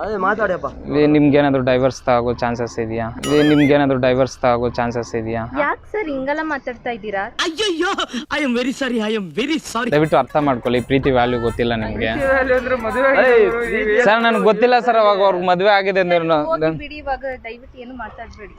ಅದೇ ಮಾತಾಡ್ಯಪ್ಪ. ನಿಮ್ಗೇನಾದ್ರು ಡೈವರ್ಸ್ ತಗೋ ಚಾನ್ಸಸ್ ಇದೆಯಾ? ಯಾಕೆ ಸರ್ ಹಿಂಗೆಲ್ಲ ಮಾತಾಡ್ತಾ ಇದ್ದೀರಾ? ಅಯ್ಯಯ್ಯೋ, ಐ ಆಮ್ ವೆರಿ ಸಾರಿ. ದಯವಿಟ್ಟು ಅರ್ಥ ಮಾಡ್ಕೊಳ್ಳಿ, ಪ್ರೀತಿ ವ್ಯಾಲ್ಯೂ ಗೊತ್ತಿಲ್ಲ ನಿಮ್ಗೆ. ಸರ್ ನನಗೆ ಗೊತ್ತಿಲ್ಲ ಸರ್, ಅವಾಗ ಅವ್ರಿಗೆ ಮದುವೆ ಆಗಿದೆ ಅಂದ್ರೆ ಬಿಡಿ, ಇವಾಗ ದಯವಿಟ್ಟು ಏನು ಮಾತಾಡ್ಬೇಡಿ.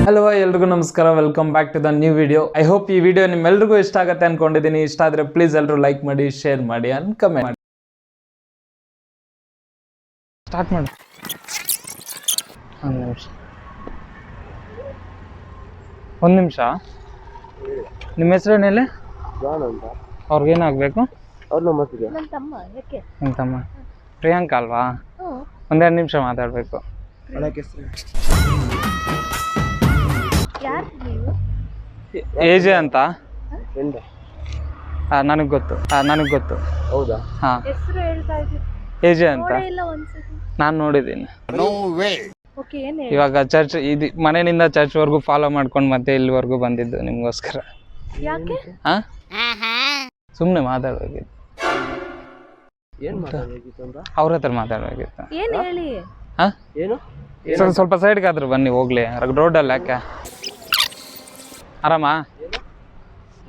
ಹಲೋ ಎಲ್ರಿಗೂ ನಮಸ್ಕಾರ, welcome back to the new video. I hope ಈ ವಿಡಿಯೋ ನಿಮ್ಮೆಲ್ರಿಗೂ ಇಷ್ಟ ಆಗುತ್ತೆ ಅನ್ಕೊಂಡಿದ್ದೀನಿ. ಇಷ್ಟ ಆದರೆ ಪ್ಲೀಸ್ ಎಲ್ಲರೂ ಲೈಕ್ ಮಾಡಿ, ಶೇರ್ ಮಾಡಿ ಅಂಡ್ ಕಮೆಂಟ್ ಮಾಡಿ. ಸ್ಟಾರ್ಟ್ ಮಾಡಿ. ಒಂದು ನಿಮಿಷ. ನಿಮ್ಮ ಹೆಸರೇನೇಳಿ? ಅವ್ರಿಗೇನಾಗಬೇಕು? ನನ್ನ ತಮ್ಮ. ಯಾಕೆ? ನಿಮ್ಮ ತಮ್ಮ ಪ್ರಿಯಾಂಕಾ ಅಲ್ವಾ? ಒಂದೆರಡು ನಿಮಿಷ ಮಾತಾಡಬೇಕು. ಯಾರು ನೀವು? ಏಜೆ ಅಂತ ನನಗೆ ಗೊತ್ತು. ಹೌದಾ? ಹಾಂ, ಹೆಸರು ಹೇಳ್ತಾ ಇದ್ದೀರಿ, ಏಜೆ ಅಂತ ಇಲ್ಲ ಒಂದ್ಸತಿ. ನಾನು ನೋಡಿದ್ದೀನಿ. ಓಕೆ, ಏನು ಹೇಳಿ? ಇವಾಗ ಚರ್ಚ್ ಇದು ಮನೆಯಿಂದ ಚರ್ಚ್ವರೆಗೂ ಫಾಲೋ ಮಾಡ್ಕೊಂಡು ಮತ್ತೆ ಇಲ್ಲಿವರೆಗೂ ಬಂದಿದ್ದು ನಿಮಗೋಸ್ಕರ. ಯಾಕೆ? ಹಾಂ, ಸುಮ್ಮನೆ ಮಾತಾಡಬೇಕಿತ್ತು. ಅವ್ರ ಹತ್ರ ಮಾತಾಡಬೇಕಿತ್ತು. ಏನು ಹೇಳಿ? ಹಾಂ, ಏನು? ಸ್ವಲ್ಪ ಸೈಡ್ಗೆ ಆದ್ರೂ ಬನ್ನಿ, ಹೋಗ್ಲಿ. ರೋಡಲ್ಲಿ ಯಾಕೆ? ಆರಾಮಾ?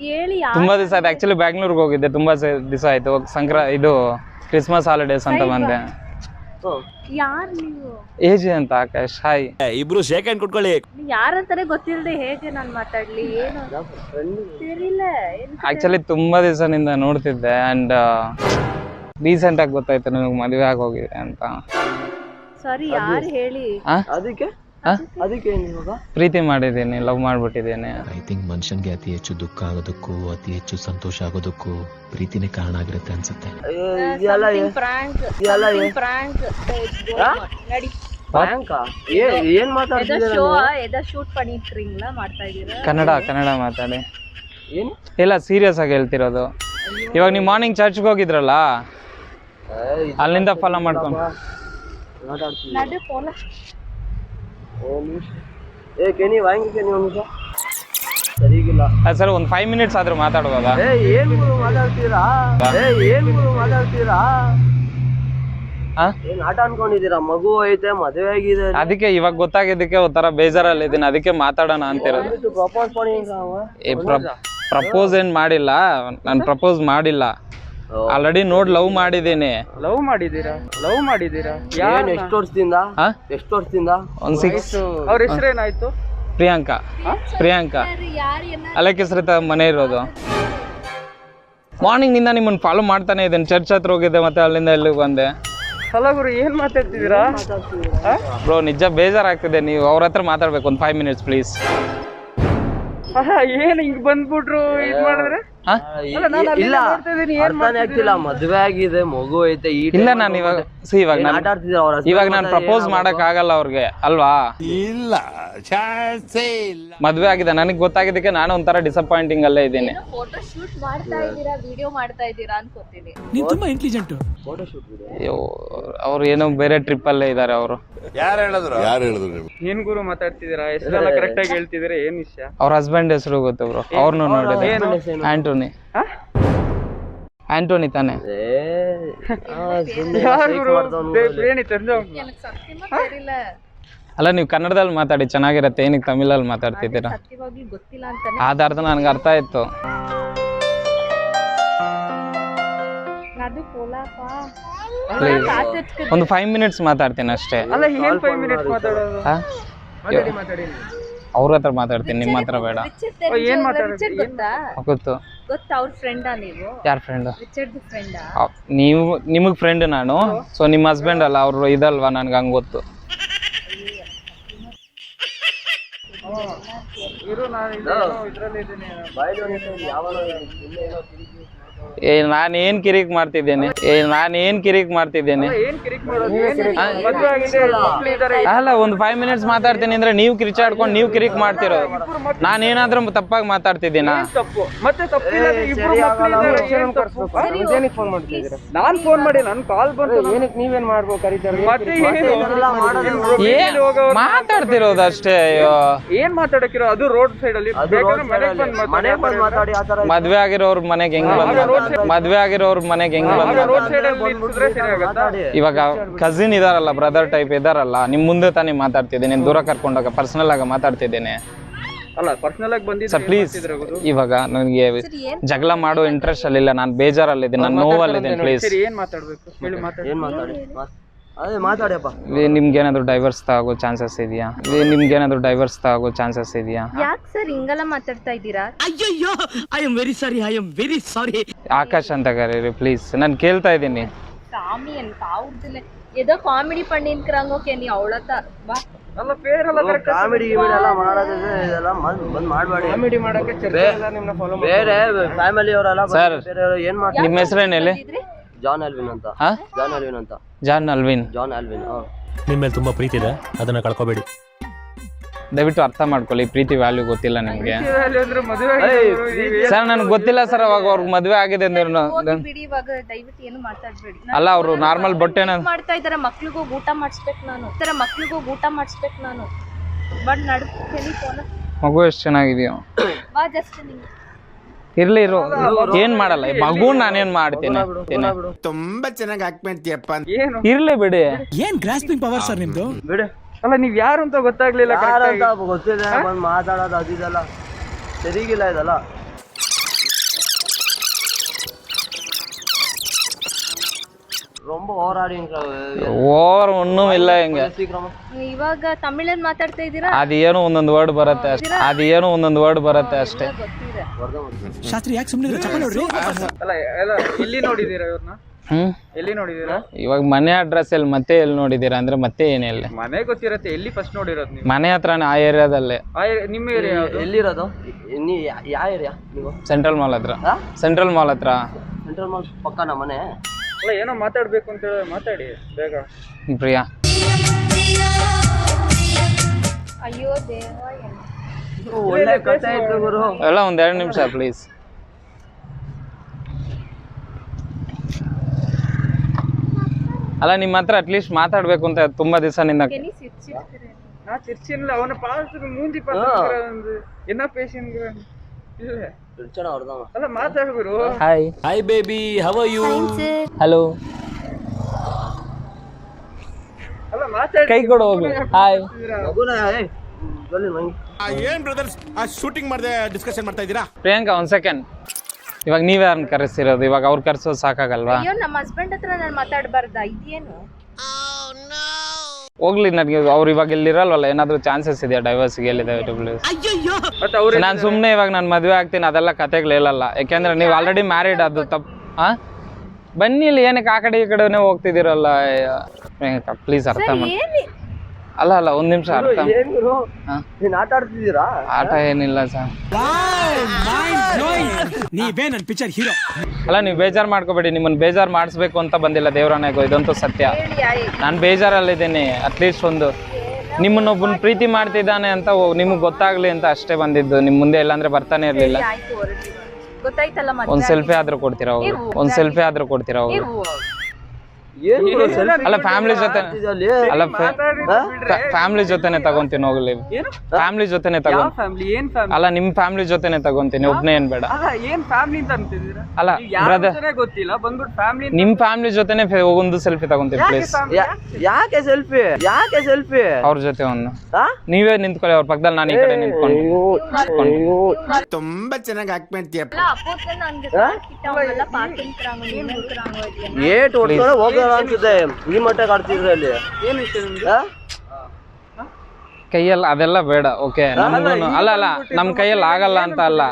ಹೇಳಿ. ತುಂಬಾ ದಿವಸ ಆಯ್ತು. ಆಕ್ಚುಲಿ ಬ್ಯಾಂಗ್ಳೂರ್ಗೆ ಹೋಗಿದ್ದೆ, ತುಂಬಾ ದಿವಸ ಆಯ್ತು. ಇದು ಕ್ರಿಸ್ಮಸ್ ಹಾಲಿಡೇಸ್ ಅಂತ ಬಂದೆ. ಯಾರು ನೀವು? ಏಜೆ ಅಂತ. ಆಕಾಶ್, ಹಾಯ್. ಇಬ್ರು ಶೇಕ್ ಹ್ಯಾಂಡ್ ಕೊಟ್ಕೊಳ್ಳಿ. ಯಾರಂತಾನೆ ಗೊತ್ತಿಲ್ಲದೆ ಹೇಗೆ ನಾನು ಮಾತಾಡ್ಲಿ? ಏನು ಸರಿಲ್ಲ. ಆಕ್ಚುಲಿ ತುಂಬಾ ದಿವಸನಿಂದ ನೋಡ್ತಿದ್ದೆ ಅಂಡ್ ರೀಸೆಂಟ್ ಆಗಿ ಗೊತ್ತಾಯ್ತು ನನಗೆ ಮದುವೆ ಆಗೋಗಿದೆ ಅಂತ. ಸಾರಿ, ಯಾರು ಹೇಳಿ? ಅದಕ್ಕೆ ಪ್ರೀತಿ ಮಾಡಿದ್ದೀನಿ, ಲವ್ ಮಾಡ್ಬಿಟ್ಟಿದ್ದೀನಿ. ಐ ಥಿಂಕ್ ಮನುಷ್ಯನ್ಗೆ ಅತಿ ಹೆಚ್ಚು ದುಃಖ ಆಗೋದಕ್ಕೂ ಅತಿ ಹೆಚ್ಚು ಸಂತೋಷ ಆಗೋದಕ್ಕೂ ಪ್ರೀತಿನೇ ಕಾರಣ ಆಗಿರುತ್ತೆ ಅನ್ಸುತ್ತೆ. ಏನ್ ಮಾತಾಡ್ತಿದ್ದೀರಾ? ಶೂಟ್ பண்ணிட்டீங்களா? ಮಾಡ್ತಾ ಇದ್ದೀರಾ? ಕನ್ನಡ ಮಾತಾಡಿ. ಇಲ್ಲ, ಸೀರಿಯಸ್ ಆಗಿ ಹೇಳ್ತಿರೋದು. ಇವಾಗ ನೀವು ಮಾರ್ನಿಂಗ್ ಚರ್ಚ್ಗೆ ಹೋಗಿದ್ರಲ್ಲ, ಅಲ್ಲಿಂದ ಫಾಲೋ ಮಾಡ್ಕೊಂಡು ನಡು ಫೋನ್. ಸರ್, ಒಂದು 5 ಮಿನಿಟ್ಸ್ ಆದ್ರೂ ಮಾತಾಡ್ಬೋದಾ? ಏನ್ ಮಾತಾಡ್ತೀರಾ? ಏನ್ ಆಟ ಅನ್ಕೊಂಡಿದ್ದೀರಾ? ಮಗು ಐತೆ, ಮದುವೆ ಆಗಿದೆ. ಅದಕ್ಕೆ ಇವಾಗ ಗೊತ್ತಾಗಿದ್ದಕ್ಕೆ ಒಂಥರ ಬೇಜಾರಲ್ಲಿ ಇದೀನಿ, ಅದಕ್ಕೆ ಮಾತಾಡೋಣ ಅಂತಿರೋದು. ಪ್ರಪೋಸ್ ಏನ್ ಮಾಡಿಲ್ಲ, ನಾನು ಪ್ರಪೋಸ್ ಮಾಡಿಲ್ಲ. ಆಲ್ರೆಡಿ ಲವ್ ಮಾಡಿದ್ದೀನಿ. ಲವ್ ಮಾಡಿದೀರಾ? ಎಷ್ಟು ವರ್ಷದಿಂದ? ಒಂದು 6. ಅವ್ರ ಹೆಸರೇನಾಯ್ತು? ಪ್ರಿಯಾಂಕಾ. ಅಲ್ಲಕ್ಕೆ ಹೆಸರು ಮನೆ ಇರೋದು. ಮಾರ್ನಿಂಗ್ ನಿಂದ ನಿಮ್ಮನ್ನು ಫಾಲೋ ಮಾಡ್ತಾನೆ ಇದ್ದೇನೆ. ಚರ್ಚ್ ಹತ್ರ ಹೋಗಿದ್ದೆ, ಮತ್ತೆ ಅಲ್ಲಿಂದ ಇಲ್ಲಿಗೆ ಬಂದೆ. ಹಲೋ ಗುರು, ಏನ್ ಮಾತಾಡ್ತಿದ್ದೀರಾ? ಬ್ರೋ, ನಿಜ ಬೇಜಾರಾಗ್ತಿದೆ. ನೀವು ಅವ್ರ ಹತ್ರ ಮಾತಾಡ್ಬೇಕು, ಒಂದು 5 ಮಿನಿಟ್ಸ್ ಪ್ಲೀಸ್. ಏನ್ ಹಿಂಗ್ ಬಂದ್ಬಿಟ್ರು ಇದ್ ಮಾಡಿದ್ರೆ? ಇಲ್ಲ, ಅರ್ಥನೇ ಆಗ್ತಿಲ್ಲ. ಮದ್ವೆ ಆಗಿದೆ, ಮಗು ಐತೆ. ಇಲ್ಲ, ನಾನು ಇವಾಗ ನಾನು ಪ್ರಪೋಸ್ ಮಾಡಕ್ ಆಗಲ್ಲ ಅವ್ರಿಗೆ ಅಲ್ವಾ? ಇಲ್ಲ, ಮದ್ವೆ ಆಗಿದೆ. ನನಗೆ ಗೊತ್ತಾಗಿದ್ದಕ್ಕೆ ನಾನು ಒಂಥರ ಡಿಸಪಾಯಿಂಟಿಂಗ್ ಅಲ್ಲೇ ಇದ್ದೀನಿ. ಫೋಟೋ ಶೂಟ್ ಮಾಡ್ತಾ ಇದ್ದೀರಾ, ವಿಡಿಯೋ ಮಾಡ್ತಾ ಇದ್ದೀರಾ ಅನ್ಕೋತೀನಿ. ನೀನ್ ತುಂಬಾ ಇಂಟೆಲಿಜೆಂಟ್. ಅಯ್ಯೋ, ಅವ್ರು ಏನೋ ಬೇರೆ ಟ್ರಿಪ್ ಅಲ್ಲೇ ಇದಾರೆ. ಅವರು ಯಾರು ಹೇಳಿದ್ರು? ಏನ್ ಗುರು ಮಾತಾಡ್ತಿದ್ದೀರಾ? ಹೆಸರೆಲ್ಲ ಕರೆಕ್ಟ್ ಆಗಿ ಹೇಳ್ತಿದ್ದೀರಾ? ಏನ್ ವಿಷಯ? ಅವ್ರ ಹಸ್ಬೆಂಡ್ ಹೆಸರು ಗೊತ್ತು ಬ್ರೋ, ಅವ್ರನ್ನೂ ನೋಡಿದೆ. ಆಂಟೋನಿ ತಾನೆ? ಅಲ್ಲ, ನೀವು ಕನ್ನಡದಲ್ಲಿ ಮಾತಾಡಿ, ಚೆನ್ನಾಗಿರತ್ತೆ. ಏನಕ್ಕೆ ತಮಿಳಲ್ಲಿ ಮಾತಾಡ್ತಿದ್ದೀರಾ? ಗೊತ್ತಿಲ್ಲ ಅಂತಾನೆ. ಅದಾರ್ಥ ನನಗೆ ಅರ್ಥ ಆಯ್ತು. ಒಂದು 5 ಮಿನಿಟ್ಸ್ ಮಾತಾಡ್ತೀನಿ ಅಷ್ಟೇ. ಅವ್ರ ಹತ್ರ ಮಾತಾಡ್ತೀನಿ, ನಿಮ್ಮ ಹತ್ರ ಬೇಡ. ಗೊತ್ತು. ಅವ್ರ ಫ್ರೆಂಡಾ ನೀವು? ಯಾರ ಫ್ರೆಂಡ್? ನೀವು ನಿಮಗೆ ಫ್ರೆಂಡ್ ನಾನು. ಸೊ ನಿಮ್ಮ ಹಸ್ಬೆಂಡ್ ಅಲ್ಲ, ಅವ್ರು ಇದಲ್ವಾ? ನನ್ಗೆ ಹಂಗೆ ಗೊತ್ತು. ನಾನು ಏನ್ ಕಿರಿಕ್ ಮಾಡ್ತಿದ್ದೇನೆ ಏನ್ ಕಿರಿಕ್ ಮಾಡೋದು? ಮದ್ವೆ ಆಗಿದೆ, ಮಕ್ಳು ಇದಾರೆ. ಅಲ್ಲ ಒಂದು 5 ಮಿನಿಟ್ಸ್ ಮಾತಾಡ್ತೀನಿ ಅಂದ್ರೆ ನೀವು ಕಿರಿಚಾಡ್ಕೊಂಡು ನೀವು ಕಿರಿಕ್ ಮಾಡ್ತಿರೋ. ನಾನೇನಾದ್ರೂ ತಪ್ಪಾಗಿ ಮಾತಾಡ್ತಿದ್ದೀನಾ? ತಪ್ಪು ಮತ್ತೆ ತಪ್ಪಿಲ್ಲ, ಇಬ್ರು ಮಕ್ಳು ಇದಾರೆ, ಏನ್ ತಪ್ಪು? ಫೋನ್ ಮಾಡ್ತಿದ್ದೀರಾ? ನಾನ್ ಫೋನ್ ಮಾಡಿ ನನ್ ಕಾಲ್ ಬಂತು. ಏನಕ್ಕೆ ನೀವೇನ್ ಮಾಡ್ಬೇಕು ಕರೀತಾರೆ? ಮತ್ತೆ ಏನ್ ಮಾತಾಡ್ತಿರೋದು ಅಷ್ಟೇ. ಅಯ್ಯೋ ಏನ್ ಮಾತಾಡಕಿರೋ? ಅದು ರೋಡ್ ಸೈಡ್ ಅಲ್ಲಿ ಬೇಕಾದ್ರೆ ಮನೆಗ್ ಬಂದ್ ಮಾತಾಡಿ. ಮದ್ವೆ ಆಗಿರೋರ್ ಮನೆಗೆ ಹೆಂಗ್ ಬಂದ? ಮದ್ವೆ ಆಗಿರೋರ್ ಮನೆಗೆ ಹೆಂಗ್ ಬಂದ? ರೋಡ್ ಸೈಡ್ ಅಲ್ಲಿ ನಿಲ್ಸಿದ್ರೆ ಸರಿ ಆಗತ್ತಾ? ಇವಾಗ ಕಸಿನ್ ಇದಾರಲ್ಲ, ಬ್ರದರ್ ಟೈಪ್ ಇದಾರಲ್ಲ, ನಿಮ್ ಮುಂದೆ ತಾನೇ ಮಾತಾಡ್ತಿದ್ದೀನಿ, ದೂರ ಕರ್ಕೊಂಡೋಗ ಪರ್ಸನಲ್ ಆಗಿ ಮಾತಾಡ್ತಿದ್ದೇನೆ. ಅಲ್ಲ ಪರ್ಸನಲ್ ಆಗಿ ಬಂದಿದ್ರೆ ಸರ್ ಪ್ಲೀಸ್, ಇವಾಗ ನನಗೆ ಜಗಳ ಮಾಡೋ ಇಂಟ್ರೆಸ್ಟ್ ಅಲ್ಲಿಲ್ಲ, ನಾನು ಬೇಜಾರಲ್ಲಿದ್ದೀನಿ, ನಾನು ನೋವಲ್ಲಿದ್ದೀನಿ. ಪ್ಲೀಸ್ ಏನ್ ಮಾತಾಡ್ಬೇಕು ಹೇಳಿ? ಮಾತಾಡಿ. ಅದೇ ಮಾತಾಡಿಯಪ್ಪ. ನಿಮ್ಗೇನಾದ್ರು ಡೈವರ್ಸ್ ತಗೋ ಚಾನ್ಸಸ್ ಇದೆಯಾ? ಯಾಕೆ ಸರ್ ಹಿಂಗೆಲ್ಲ ಮಾತಾಡ್ತಾ ಇದ್ದೀರಾ? ಅಯ್ಯಯ್ಯೋ, I am very sorry. Akash ಅಂತ ಕರೀರಿ ಪ್ಲೀಸ್, ನಾನು ಕೇಳ್ತಾ ಇದ್ದೀನಿ. சாமி எனக்கு ஆவுறதில்ல, ஏதோ காமெடி பண்ணிருக்காங்க. ஓகே நீ அவ்வளோதான் வா. ಅಲ್ಲ ಫೇರ್ ಅಲ್ಲ, ಕಾಮಿಡಿ ಎಲ್ಲ ಮಾಡೋದಿದೆ, ಇದೆಲ್ಲ ಬಂದ್ ಮಾಡಬೇಡಿ. ಕಾಮಿಡಿ ಮಾಡಕ್ಕೆ ಚರ್ಚೆ ಎಲ್ಲ ನಿಮ್ಮನ್ನ ಫಾಲೋ ಮಾಡಿ. ಬೇರೆ ಫ್ಯಾಮಿಲಿ ಅವರೆಲ್ಲ ಸರ್ ಏನ್ ಮಾಡ್ತಾರೆ? ನಿಮ್ಮ ಹೆಸರೇನು ಹೇಳಿ? ಜಾನ್ ಅಲ್ವಿನ್ ಅಂತ. John Alvin. ನಿಮ್ಮ ಮೇಲೆ ತುಂಬಾ ಪ್ರೀತಿ ಇದೆ, ಅದನ್ನ ಕಳ್ಕೊಬೇಡಿ. ದಯವಿಟ್ಟು ಅರ್ಥ ಮಾಡ್ಕೊಳ್ಳಿ, ಪ್ರೀತಿ ವ್ಯಾಲ್ಯೂ ಗೊತ್ತಿಲ್ಲ ನಿಮ್ಗೆ. ಅಂದ್ರೆ ಮದುವೆ ಸರ್ ನನಗೆ ಗೊತ್ತಿಲ್ಲ ಸರ್, ಅವಾಗ ಅವ್ರಿಗೆ ಮದುವೆ ಆಗಿದೆ ಅಂದ್ರೆ ಬಿಡಿ, ಇವಾಗ ದಯವಿಟ್ಟು ಏನು ಮಾತಾಡ್ಬೇಡಿ. ಅಲ್ಲ ಅವರು ನಾರ್ಮಲ್ ಬಟ್ಟೆನ ಮಾಡ್ತಾ ಇದಾರೆ, ಮಕ್ಳಿಗೂ ಊಟ ಮಾಡಿಸ್ಬೇಕು ನಾನು. ಬಟ್ ನಡ್ತೀನಿ ಫೋನ್. ಮಗು ಎಷ್ಟು ಚೆನ್ನಾಗಿದೆಯೋ. ಬಾ ಜಸ್ಟ್ ನಿಂಗೆ ಇರ್ಲಿ ಇರು, ಏನ್ ಮಾಡಲ್ಲ ಮಗು, ನಾನೇನ್ ಮಾಡ್ತೀನಿ. ತುಂಬಾ ಚೆನ್ನಾಗಿ ಆಕ್ಟ್ ಮಾಡ್ತೀಯಪ್ಪ. ಏನು ಇರ್ಲಿ ಬಿಡಿ. ಏನ್ ಗ್ರಾಸ್ಪಿಂಗ್ ಪವರ್ ಸರ್ ನಿಮ್ದು. ಬಿಡು. ಅಲ್ಲ ನೀವ್ ಯಾರು ಅಂತ ಗೊತ್ತಾಗ್ಲಿಲ್ಲ. ಯಾರಂತ ಗೊತ್ತಿದೆ, ಬಂದ್ ಮಾತಾಡೋದು ಅದಿದೆಲ್ಲ ಸರಿಗಿಲ್ಲ ಇದೆಲ್ಲ. ரொம்ப ಓವರ್ ಒಣ್ಣು ಇಲ್ಲ ಹೆಂಗೆ. ಇವಾಗ ತಮಿಳಲ್ಲಿ ಮಾತಾಡ್ತಾ ಇದ್ದೀರಾ? ಅದೇನೋ ಒಂದೊಂದು ವರ್ಡ್ ಬರುತ್ತೆ ಅಷ್ಟೇ. ಗೊತ್ತಿದೆ. ಶಾಸ್ತ್ರಿ ಯಾಕೆ ಸುಮ್ಮನೆ ಚಪ್ಪ ನೋಡ್ರಿ. ಅಲ್ಲ ಎಲ್ಲಿ ನೋಡಿದೀರಾ ಇವ್ರನ್ನ? ಎಲ್ಲಿ ನೋಡಿದೀರಾ? ಇವಾಗ ಮನೆ ಅಡ್ರೆಸ್ ಎಲ್ಲಿ ಮತ್ತೆ ಎಲ್ಲಿ ನೋಡಿದೀರಾ ಅಂದ್ರೆ ಮತ್ತೆ ಏನಿಲ್ಲ. ಮನೆ ಗೊತ್ತಿರತ್ತೆ, ಎಲ್ಲಿ ಫಸ್ಟ್ ನೋಡಿರೋದು ನೀವು? ಮನೆ ಹತ್ರನೇ, ಆ ಏರಿಯಾದಲ್ಲೇ. ನಿಮ್ಮ ಏರಿಯಾ ಯಾವುದು? ಎಲ್ಲಿರೋದು? ಯಾವ ಏರಿಯಾ ನೀವು? ಸೆಂಟ್ರಲ್ ಮಾಲ್ ಹತ್ರ. ಸೆಂಟ್ರಲ್ ಮಾಲ್ ಪಕ್ಕನ ಮನೆ. ಅಲ್ಲ ಏನೋ ಮಾತಾಡ್ಬೇಕು ಅಂತ ಹೇಳಿ ಮಾತಾಡಿ ಬೇಗ. ಪ್ರಿಯಾ ಅಯ್ಯೋ ದೇವ, ಒಳ್ಳೆ ಕಥೆ ಇತ್ತು ಗುರು. ಎಲ್ಲ ಒಂದ್ 2 ನಿಮಿಷ ಪ್ಲೀಸ್. ಅಲ್ಲ ನಿಮ್ಮ ಹತ್ರ ಅಟ್ಲೀಸ್ಟ್ ಮಾತಾಡ್ಬೇಕು ಅಂತ ತುಂಬಾ ದಿವಸನಿಂದ. ನಾ ಚಿರ್ಚಿಲ್ಲ, ಅವನ ಪಾಸ್ ಮೂಂದಿ ಪಾಸ್ ಎನ್ನ ಪೇಷಂಟ್ ಇಲ್ಲ. ಅಲ್ಲ ಮಾತಾಡ್ಬಿರು. Hi baby, how are you? Hello. ಅಲ್ಲ ಮಾತಾಡಿ. ಕೈ ಕೊಡು ಹೋಗ್ಲಿ. ಹಾಯ್. ಏನ್ ಬ್ರದರ್ಸ್ ಶೂಟಿಂಗ್ ಮಾಡದೆ ಡಿಸ್ಕಷನ್ ಮಾಡ್ತಾ ಇದ್ದೀರಾ? ಪ್ರಿಯಾಂಕಾ ಒಂದ್ ಸೆಕೆಂಡ್. ಇವಾಗ ನೀವ್ ಯಾರನ್ನ ಕರೆಸಿರೋದು? ಇವಾಗ ಅವ್ರು ಕರೆಸೋದು ಸಾಕಾಗಲ್ವಾ? ಅಯ್ಯೋ ನಮ್ಮ ಹಸ್ಬೆಂಡ್ ಹತ್ರ ನಾನು ಮಾತಾಡಬಾರ್ದಾ? ಇದೇನು? ಹೋಗ್ಲಿ, ನನಗೆ ಅವ್ರು ಇವಾಗ ಇಲ್ಲಿರಲ್ವಲ್ಲ, ಏನಾದ್ರು ಚಾನ್ಸಸ್ ಇದೆಯಾ ಡೈವರ್ಸ್ಗೆ? ಎಲ್ಲಿದೆ? ಮತ್ತೆ ಅವ್ರು ನಾನು ಸುಮ್ಮನೆ ಇವಾಗ ನಾನು ಮದುವೆ ಆಗ್ತೀನಿ ಅದೆಲ್ಲ ಕತೆಗಳು ಹೇಳಲ್ಲ, ಯಾಕೆಂದ್ರೆ ನೀವು ಆಲ್ರೆಡಿ ಮ್ಯಾರಿಡ್. ಅದು ತಪ್ಪು. ಬನ್ನಿ ಇಲ್ಲಿ, ಏನಕ್ಕೆ ಆ ಕಡೆ ಈ ಕಡೆನೇ ಹೋಗ್ತಿದ್ದೀರಲ್ಲ? ಪ್ಲೀಸ್ ಅರ್ಥ ಮಾಡಿ. ಅಲ್ಲ ಒಂದ್ ನಿಮಿಷ ಅರ್ಥ. ಆಟ ಆಡ್ತಿದ್ದೀರಾ? ಆಟ ಏನಿಲ್ಲ ಸರ್. ನೀವೇ ನನ್ನ ಪಿಕ್ಚರ್ ಹೀರೋ. ಅಲ್ಲ ನೀವು ಬೇಜಾರು ಮಾಡ್ಕೋಬೇಡಿ, ನಿಮ್ಮನ್ನ ಬೇಜಾರು ಮಾಡಿಸ್ಬೇಕು ಅಂತ ಬಂದಿಲ್ಲ ದೇವ್ರನಾಗೋ, ಇದಂತೂ ಸತ್ಯ. ನಾನು ಬೇಜಾರಲ್ಲಿದ್ದೀನಿ. ಅಟ್ಲೀಸ್ಟ್ ಒಂದು ನಿಮ್ಮನ್ನೊಬ್ಬನ ಪ್ರೀತಿ ಮಾಡ್ತಿದ್ದಾನೆ ಅಂತ ನಿಮ್ಗೆ ಗೊತ್ತಾಗ್ಲಿ ಅಂತ ಅಷ್ಟೇ ಬಂದಿದ್ದು. ನಿಮ್ ಮುಂದೆ ಇಲ್ಲಾಂದ್ರೆ ಬರ್ತಾನೆ ಇರ್ಲಿಲ್ಲ. ಗೊತ್ತಾಯ್ತಲ್ಲ, ಒಂದ್ ಸೆಲ್ಫಿ ಆದ್ರೂ ಕೊಡ್ತೀರಾ ಹೋಗಿ? ಅಲ್ಲ ಫ್ಯಾಮಿಲಿ ಜೊತೆ, ಅಲ್ಲ ಫ್ಯಾಮಿಲಿ ಜೊತೆನೆ ತಗೊಂತೀನಿ ಹೋಗ್ಲಿ. ಫ್ಯಾಮಿಲಿ ಜೊತೆನೆ ತಗೊಂಡ್, ಫ್ಯಾಮಿಲಿ ಏನ್ ಫ್ಯಾಮಿಲಿ? ಅಲ್ಲ ನಿಮ್ ಫ್ಯಾಮಿಲಿ ಜೊತೆನೆ ತಗೊಂತೀನಿ, ಒಬ್ನೇ ಏನ್ ಬೇಡ. ಅಲ್ಲ ಏನ್ ಫ್ಯಾಮಿಲಿ ಅಂತ ಅಂತಿದ್ದೀರಾ? ಅಲ್ಲ ಬ್ರದರ್, ಗೊತ್ತಿಲ್ಲ, ಬಂದ್ಬಿಟ್ಟು ಫ್ಯಾಮಿಲಿ. ನಿಮ್ ಫ್ಯಾಮಿಲಿ ಜೊತೆನೆ ಒಂದು ಸೆಲ್ಫಿ ತಗೊಂತೀನಿ ಪ್ಲೀಸ್. ಯಾಕೆ ಸೆಲ್ಫಿ? ಅವ್ರ ಜೊತೆ ಒಂದು ನೀವೇ ನಿಂತ್ಕೊಳ್ಳಿ, ಅವ್ರ ಪಕ್ಕದಲ್ಲಿ ನಾನು ಈ ಕಡೆ ನಿಂತ್ಕೊಂಡು. ತುಂಬಾ ಚೆನ್ನಾಗಿ ಆಕ್ಟ್ ಮಾಡ್ತೀಯಪ್ಪ. ಏಟ್ ಹೊಡ್ಕೊಂಡು ಹೋಗೋಣ ಅನ್ಸುತ್ತೆ, ಈ ಮಟ್ಟಕ್ಕೆ ಆಡ್ತಿದ್ರೆ ಅಲ್ಲಿ. ಏನ್ ವಿಷಯ ನಿಮ್ದು? ಕೈಯಲ್ಲಿ ಅದೆಲ್ಲ ಬೇಡ. ಓಕೆ, ನಮ್ಗೂನು ಅಲ್ಲ ನಮ್ ಕೈಯಲ್ಲಿ ಆಗಲ್ಲ ಅಂತ ಅಲ್ಲ.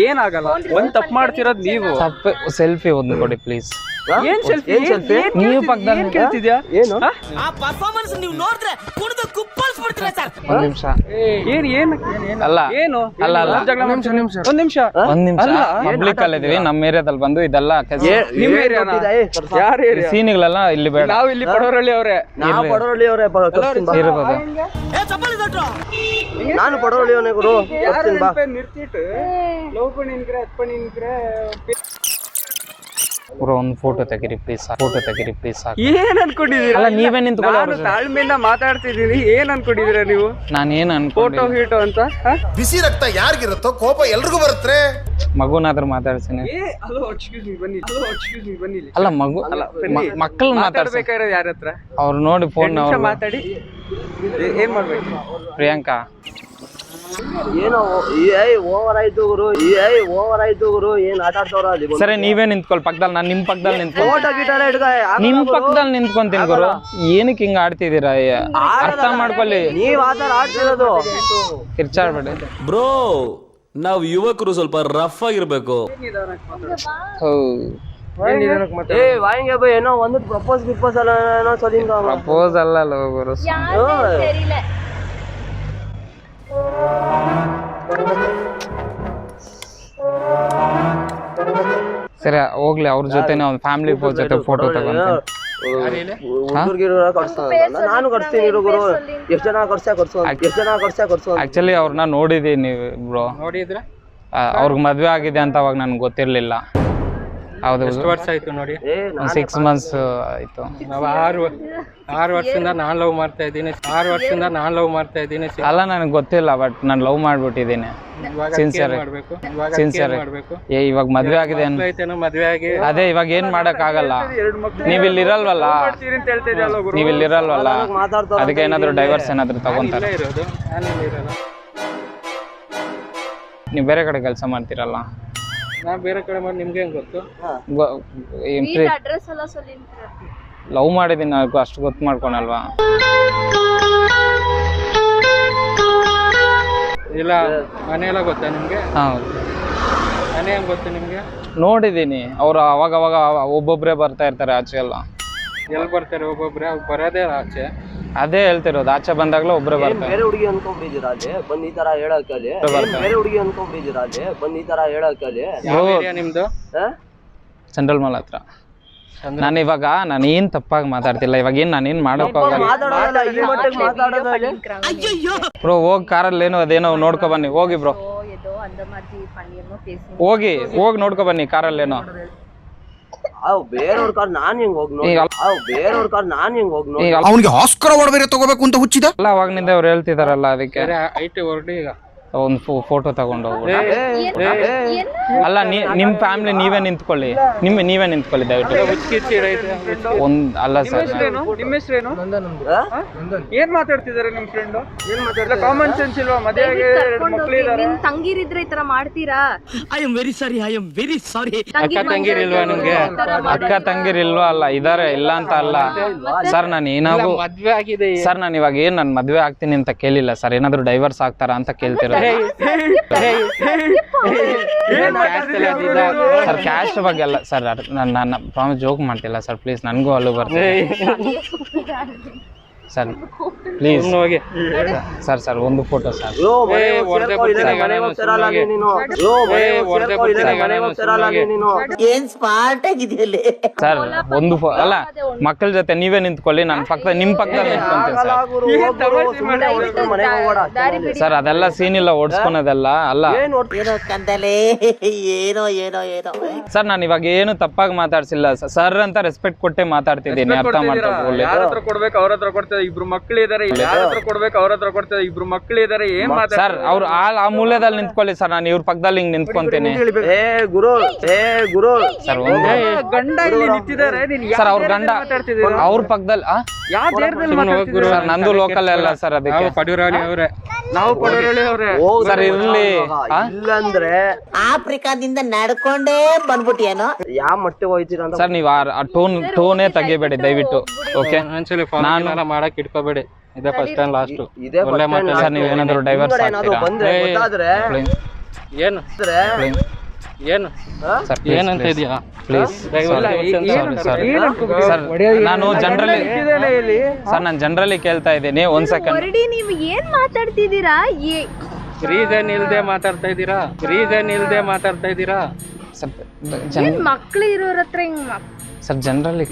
ಏನಾಗಲ್ಲ, ಒಂದ್ ತಪ್ಪು ಮಾಡ್ತಿರೋದ್ ನೀವು. ತಪ್ಪು. ಸೆಲ್ಫಿ ಒಂದು ಕೊಡಿ ಪ್ಲೀಸ್. ಏನ್ ಸೆಲ್ಫಿ ಏನ್ selfie? ನೀವು ಪಕ್ಕದಲ್ಲಿ ಕೇಳ್ತಿದ್ಯಾ ಏನು ಒಂದ್ ನಿಮಿಷ ಅಲ್ಲ ಏನು ಅಲ್ಲ ಅಲ್ಲ ಒಂದ್ ನಿಮಿಷ ಒಂದ್ ನಿಮಿಷ ಪಬ್ಲಿಕ್ ಅಲ್ಲಿ ಇದೀವಿ ನಮ್ಮ ಏರಿಯಾದಲ್ಲಿ ಬಂದು ಇದೆಲ್ಲ ನಿಮ್ ಏರಿಯಾನ ಯಾರ ಏರಿಯಾ ಸೀನ್ಗಳೆಲ್ಲ ಇಲ್ಲಿ ಬೇಡ ನಾವ್ ಇಲ್ಲಿ ಪಡೋರಳ್ಳಿ ಅವ್ರೆ ನಾವು ಪಡೋರಳ್ಳಿ ಅವರೇ ಇರ್ಬೋದು ನಾನು ಪಡೋರಳ್ಳಿಯವನೇ ಗುರು ತೋರಿಸ್ತೀನಿ ಬಾ ನಿರ್ತಿಟ್ಟು ಲವ್ ಪಣಿ ನಿನ್ಕ್ರೆ ಹತ್ ಪಣಿ ನಿನ್ಕ್ರೆ ಬ್ರೋ ಒಂದು ಫೋಟೋ ತೆಗಿರಿ ಪ್ಲೀಸ್ ಸಾಕು ಏನ್ ಅನ್ಕೊಂಡಿದೀರಾ ಅಲ್ಲ ನೀವೇ ನಿಂತ್ಕೊಳ್ಳಿ ನಾನು ತಾಳ್ಮೆಯಿಂದ ಮಾತಾಡ್ತಿದ್ದೀನಿ ಏನ್ ಅನ್ಕೊಂಡಿದೀರಾ ನೀವು ನಾನು ಏನು ಫೋಟೋ ಅನ್ಕೊಂಡು ಗೀಟೋ ಅಂತ ಬಿಸಿ ರಕ್ತ ಯಾರಿಗಿರುತ್ತೋ ಕೋಪ ಎಲ್ರಿಗೂ ಬರುತ್ತೆ. ಮಗುನಾದ್ರೂ ಮಾತಾಡ್ತೀನಿ ಹಲೋ ಎಕ್ಸ್ಕ್ಯೂಸ್ ಮೀ ಬನ್ನಿ ಬನ್ನಿ ಇಲ್ಲಿ. ಅಲ್ಲ ಮಗು ಮಕ್ಕಳು ಮಾತಾಡ್ಬೇಕು ಮಾತಾಡ್ಬೇಕಾಗಿರೋದು ಯಾರ ಹತ್ರ ಅವ್ರು ನೋಡಿ ಫೋನ್ ನಿಮಿಷ ಮಾತಾಡಿ ಏನ್ ಮಾಡ್ಬೇಕು ಪ್ರಿಯಾಂಕಾ ಏನೋ ಓವರ್ ಆಯ್ತು ಗುರು ಏನ್ ಆಟ ಆಡ್ತಾವ್ರ ಅಲ್ಲಿ ಸರಿ ನೀವೇ ನಿಂತ್ಕೊಳ್ಳಿ ಪಕ್ಕದಲ್ಲಿ ನಾನು ನಿಮ್ ಪಕ್ಕದಲ್ಲಿ ನಿಂತ್ಕೊಂಡು ಫೋಟೋ ಗಿಟಾರ ಹಿಡ್ಕ ನಿಮ್ ಪಕ್ಕದಲ್ಲಿ ನಿಂತ್ಕೊಂತೀನಿ ಗುರು ಏನಕ್ಕೆ ಹಿಂಗ ಆಡ್ತಿದ್ದೀರಾ ಅರ್ಥ ಮಾಡ್ಕೊಳ್ಳಿ ನೀವ್ ಆತರ ಆಡ್ತಿರೋದು ಕಿರ್ಚಾಡ್ಬೇಡಿ ಬ್ರೋ ನಾವ್ ಯುವಕರು ಸ್ವಲ್ಪ ರಫ್ ಆಗಿರ್ಬೇಕು. ವಾಯಿಂಗೆ ಬೈ ಏನೋ ಒಂದು ಪ್ರಪೋಸ್ ಅಲ್ಲ ಏನೋ சொல்லிங்க ಪ್ರಪೋಸ್ ಅಲ್ಲ ಗುರು ಸರಿ ಹೋಗ್ಲಿ ಅವ್ರ ಜೊತೆನೆ ಅವ್ನ ಫ್ಯಾಮಿಲಿ ಜೊತೆ ಫೋಟೋ ತಗೊಂತೀನಿ ನಾನು ಕಟ್ಸ್ತೀನಿ ಗುರು ಎಷ್ಟ್ ಜನ ಕಟ್ಸ ಆಕ್ಚುಲಿ ಅವ್ರನ್ನ ನೋಡಿದೀನಿ ಬ್ರೋ ನೋಡಿದ್ರ ಅವ್ರಿಗೆ ಮದ್ವೆ ಆಗಿದೆ ಅಂತ ಅವಾಗ ನನ್ಗೆ ಗೊತ್ತಿರ್ಲಿಲ್ಲ. ಹೌದು ವರ್ಷ ಆಯ್ತು ನೋಡಿ 6 months ಆಯ್ತು. ನಾವು 6 ವರ್ಷದಿಂದ ನಾನ್ ಲವ್ ಮಾಡ್ತಾ ಇದ್ದೀನಿ ಅಲ್ಲ ನನಗೆ ಗೊತ್ತಿಲ್ಲ ಬಟ್ ನಾನು ಲವ್ ಮಾಡ್ಬಿಟ್ಟಿದ್ದೀನಿ ಸಿನ್ಸಿಯರ್ ಇವಾಗ ಮದ್ವೆ ಆಗಿದೆ ಮದ್ವೆ ಆಗಿ ಅದೇ ಇವಾಗ ಏನ್ ಮಾಡಕ್ ಆಗಲ್ಲ. ನೀವ್ ಇಲ್ಲಿ ಇರಲ್ವಲ್ಲ ಅದಕ್ಕೆ ಏನಾದ್ರು ಡೈವರ್ಸ್ ಏನಾದ್ರು ತಗೊಂತಾರೆ. ಇರೋದು ನೀವು ಬೇರೆ ಕಡೆ ಕೆಲಸ ಮಾಡ್ತೀರಲ್ಲ ನಾ ಬೇರೆ ಕಡೆ ಮಾಡಿ ನಿಮ್ಗೆ ಹೆಂಗ್ ಗೊತ್ತು ಲವ್ ಮಾಡಿದೀನಿ ನನಗೂ ಅಷ್ಟು ಗೊತ್ತು ಮಾಡ್ಕೊಳಲ್ವಾ ಇಲ್ಲ ಮನೆ ಎಲ್ಲ ಗೊತ್ತಾ ನಿಮ್ಗೆ ಹೌದು ಮನೆ ಹೆಂಗ್ ಗೊತ್ತು ನಿಮ್ಗೆ ನೋಡಿದೀನಿ ಅವ್ರು ಅವಾಗ ಒಬ್ಬೊಬ್ರೆ ಬರ್ತಾ ಇರ್ತಾರೆ ಆಚೆ ಎಲ್ಲ ಎಲ್ಲಿ ಬರ್ತಾರೆ ಒಬ್ಬೊಬ್ರೆ ಅವ್ರು ಬರೋದೇ ಆಚೆ ಅದೇ ಹೇಳ್ತಿರೋದು ಆಚೆ ಬಂದಾಗ್ಲೂ ಒಬ್ರೆ ಬರ್ತಾರೆ. ಬೇರೆ ಹುಡುಗಿ ಅನ್ಕೊಂಡ್ಬಿಟ್ಟಿದ್ದೀರಾ ಅಲ್ಲಿ ಬಂದ್ ಈ ತರ ಹೇಳಕ್ಕಲ್ಲಿ ಬೇರೆ ಹುಡುಗಿ ಅನ್ಕೊಂಡ್ಬಿಟ್ಟಿದ್ದೀರಾ ಅಲ್ಲಿ ಬಂದ್ ಈ ತರ ಹೇಳಕ್ಕಲ್ಲಿ ನಿಮ್ದು ಸೆಂಟ್ರಲ್ ಮಾಲ್ ಹತ್ರ. ನಾನು ಏನ್ ತಪ್ಪಾಗಿ ಮಾತಾಡ್ತಿಲ್ಲ ಇವಾಗ ನಾನೇನ್ ಮಾಡೋಕ್ ಹೋಗಲ್ಲ ಮಾತಾಡೋದಲ್ಲ ಈ ಮಟ್ಟಿಗೆ ಮಾತಾಡೋದು ಬ್ರೋ ಹೋಗಿ ಕಾರಲ್ಲಿ ಏನೋ ಅದೇನೋ ನೋಡ್ಕೊ ಬನ್ನಿ ಹೋಗಿ ಬ್ರೋ ಹೋಗಿ ನೋಡ್ಕೊ ಬನ್ನಿ ಕಾರಲ್ಲಿ ಏನೋ ಬೇರೆಯವ್ರ ಕಾರ್ ನಾನ್ ಹೆಂಗ್ ಹೋಗ್ ನೋಡಿ ಅವನಿಗೆ ಆಸ್ಕರ್ ಅವಾರ್ಡ್ ಬೇರೆ ತಗೋಬೇಕು ಅಂತ ಹುಚ್ಚಿದ. ಅಲ್ಲ ಅವಾಗ್ನಿಂದ ಅವ್ರು ಹೇಳ್ತಿದಾರಲ್ಲ ಅದಕ್ಕೆ ಐಟಿ ಹೊರಡಿ ಈಗ ಒಂದು ಫೋಟೋ ತಗೊಂಡು ಹೋಗ್ಬಿಡಿ. ಅಲ್ಲ ನಿಮ್ ಫ್ಯಾಮಿಲಿ ನೀವೇ ನಿಂತ್ಕೊಳ್ಳಿ ದಯವಿಟ್ಟು ಅಲ್ಲ ಸರ್ ನಿಮ್ಮ ಹೆಸರೇನು ಏನ್ ಮಾತಾಡ್ತಿದಾರೆ ನಿಮ್ ಫ್ರೆಂಡ್ ಕಾಮನ್ ಸೆನ್ಸ್ ಇಲ್ವಾ ಮದುವೆಗೆ ನಿಮ್ ತಂಗಿರಿದ್ರೆ ಈ ತರ ಮಾಡ್ತೀರಾ? I am very sorry. ಅಕ್ಕ ತಂಗಿರಿಲ್ವಾ ನಿಮ್ಗೆ? ಅಕ್ಕ ತಂಗಿರಿಲ್ವಾ? ಅಲ್ಲ ಇದಾರೆ ಇಲ್ಲ ಅಂತ ಅಲ್ಲ ಸರ್. ನಾನು ಏನಾದ್ರು ಮದ್ವೆ ಆಗಿದೆ ಸರ್ ನಾನು ಇವಾಗ ನಾನು ಮದ್ವೆ ಆಗ್ತೀನಿ ಅಂತ ಕೇಳಿಲ್ಲ ಸರ್. ಏನಾದ್ರು ಡೈವರ್ಸ್ ಆಗ್ತಾರ ಅಂತ ಕೇಳ್ತಿರೋ ಸರ್. ಕ್ಯಾಸ್ಟ್ ಬಗ್ಗೆ ಅಲ್ಲ ಸರ್. ನಾನು ಪ್ರಾಮಿಸ್ ಜೋಕ್ ಮಾಡ್ತಿಲ್ಲ ಸರ್. ಪ್ಲೀಸ್ ನನಗೂ ಅಲ್ಲೂ ಬರ್ತದೆ ಸರ್. ಪ್ಲೀಸ್ ಹೋಗಿ ಸರ್ ಒಂದು ಫೋಟೋ ಸರ್. ಸರ್ ಒಂದು ಅಲ್ಲ ಮಕ್ಕಳ ಜೊತೆ ನೀವೇ ನಿಂತ್ಕೊಳ್ಳಿ. ನನ್ನ ನಿಮ್ ಪಕ್ಕದಲ್ಲಿ ನಿಂತ್ಕೊಂತೀನಿ ಸರ್. ಅದೆಲ್ಲ ಸೀನ್ ಇಲ್ಲ ಓಡಿಸ್ಕೊಳೋದೆಲ್ಲ ಅಲ್ಲ ಸರ್. ನಾನು ಇವಾಗ ಏನು ತಪ್ಪಾಗಿ ಮಾತಾಡ್ಸಿಲ್ಲ ಸರ್ ಅಂತ ರೆಸ್ಪೆಕ್ಟ್ ಕೊಟ್ಟೆ ಮಾತಾಡ್ತಿದ್ದೀನಿ. ಅರ್ಥ ಮಾಡ್ಕೊಳ್ಳಿ. ಕೊಡ್ಬೇಕು ಅವ್ರ ಹತ್ರ ಕೊಡ್ತಾರೆ ಇಬ್ರು ಮಕ್ಳು ಇದಾರೆ. ಯಾರ ಹತ್ರ ಕೊಡ್ಬೇಕು ಅವ್ರ ಹತ್ರ ಕೊಡ್ತಾರೆ ಇಬ್ರು ಮಕ್ಳು ಇದಾರೆ. ಏನ್ ಸರ್ ಅವ್ರು ಆ ಮೂಲೆದಲ್ಲಿ ನಿಂತ್ಕೊಳ್ಳಿ ಸರ್. ನಾನು ಇವ್ರ ಪಕ್ಕದಲ್ಲಿ ಹಿಂಗ್ ನಿಂತ್ಕೊಂತೀನಿ ಗುರು ಸರ್. ಗಂಡ ಇಲ್ಲಿ ನಿಂತಿದ್ದಾರೆ ಸರ್ ಅವ್ರ ಗಂಡ ಅವ್ರ ಪಕ್ಕದಲ್ಲಿ ಸರ್. ನಂದು ಲೋಕಲ್ ಅಲ್ಲ ಸರ್. ಅದಕ್ಕೆ ನಾವು ಪಡೋರಳ್ಳಿ ಅವ್ರೆ ಸರ್. ಇರ್ಲಿ ಇಲ್ಲಂದ್ರೆ ಆಫ್ರಿಕಾದಿಂದ ನಡ್ಕೊಂಡೇ ಬಂದ್ಬಿಟ್ಟಿಯೇನೋ. ಯಾವ ಮಟ್ಟಿಗೆ ಹೋಯ್ತೀರ ಅಂತ ಸರ್. ನೀವು ಆ ಟೋನೇ ತೆಗಿಬೇಡಿ ದಯವಿಟ್ಟು. ಓಕೆ ನಾನು ಮಾಡಕ್ ಇಟ್ಕೋಬೇಡಿ. ಇದೇ ಫಸ್ಟ್ ಅಂಡ್ ಲಾಸ್ಟ್. ಸರ್ ನೀವ್ ಏನಾದ್ರು ಡೈವರ್ಸ್ ಬಂದ್ರೆ ಗೊತ್ತಾದ್ರೆ ಏನು ಏನು ಸರ್ ಏನಂತ ಇದೆಯಾ ಪ್ಲೀಸ್ ಸಾರಿ ಸರ್ ನಾನು ಜನರಲಿ ಸರ್ ನಾನು ಜನರಲಿ ಕೇಳ್ತಾ ಇದ್ದೀನಿ ಒಂದ್ ಸೆಕೆಂಡ್. ಹೊರಡಿ, ನೀವು ಏನ್ ಮಾತಾಡ್ತಿದ್ದೀರಾ? ರೀಸನ್ ಇಲ್ದೆ ಮಾತಾಡ್ತಾ ಇದ್ದೀರಾ ಸರ್ ಏನ್ ಮಕ್ಳು ಇರೋರ ಹತ್ರ ಹಿಂಗ್ ಸರ್ ಜನರಲಿ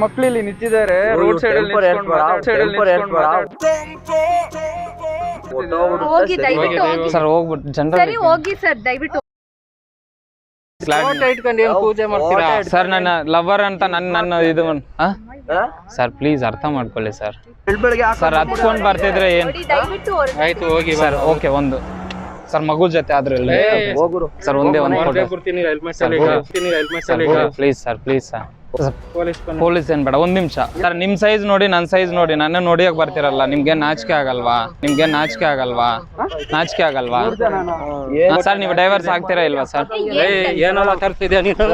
ಮಕ್ಳು ಇಲ್ಲಿ ನಿಂತಿದ್ದಾರೆ ರೋಡ್ ಸೈಡ್ ಅಲ್ಲಿ ಹೋಗಿ ದಯವಿಟ್ಟು ಹೋಗಿ. ಸರ್ ಹೋಗ್ಬಿಟ್ಟು ಸರಿ ಜನರಲಿ ಹೋಗಿ ಸರ್, ದಯವಿಟ್ಟು ಇಟ್ಕೊಂಡು ಏನ್ ಪೂಜೆ ಮಾಡ್ತೀರಾ? ಸರ್ ನನ್ನ ಲವರ್ ಅಂತ ನನ್ನ ಇದು ಸರ್ ಪ್ಲೀಸ್ ಅರ್ಥ ಮಾಡ್ಕೊಳ್ಳಿ ಸರ್. ಸರ್ ಹತ್ಕೊಂಡ್ ಬರ್ತಿದ್ರೆ ಏನ್ ನೋಡಿ, ದಯವಿಟ್ಟು ಹೊರಡಿ. ಆಯ್ತು ಹೋಗಿ ಸರ್ ಓಕೆ ಒಂದು ಸರ್ ಮಗು ಜೊತೆ ಆದ್ರೆ ಸರ್ ಒಂದೇ ಒಂದು ಪ್ಲೀಸ್ ಸರ್ ಪೊಲೀಸ್ ಏನ್ ಬೇಡ, ಒಂದ್ ನಿಮಿಷ ಸರ್. ನಿಮ್ ಸೈಜ್ ನೋಡಿ ನನ್ನ ಸೈಜ್ ನೋಡಿ ನನ್ನ ನೋಡಿಯಕ್ ಬರ್ತಿರಲ್ಲ, ನಿಮ್ಗೆ ನಾಚಿಕೆ ಆಗಲ್ವಾ? ನಾಚಿಕೆ ಆಗಲ್ವಾ ಸರ್? ನೀವು ಡೈವರ್ಸ್ ಆಗ್ತೀರಾ ಇಲ್ವಾ ಸರ್? ಏನೋ ಮಾತಾಡ್ತಿದ್ಯಾ ನೀನು?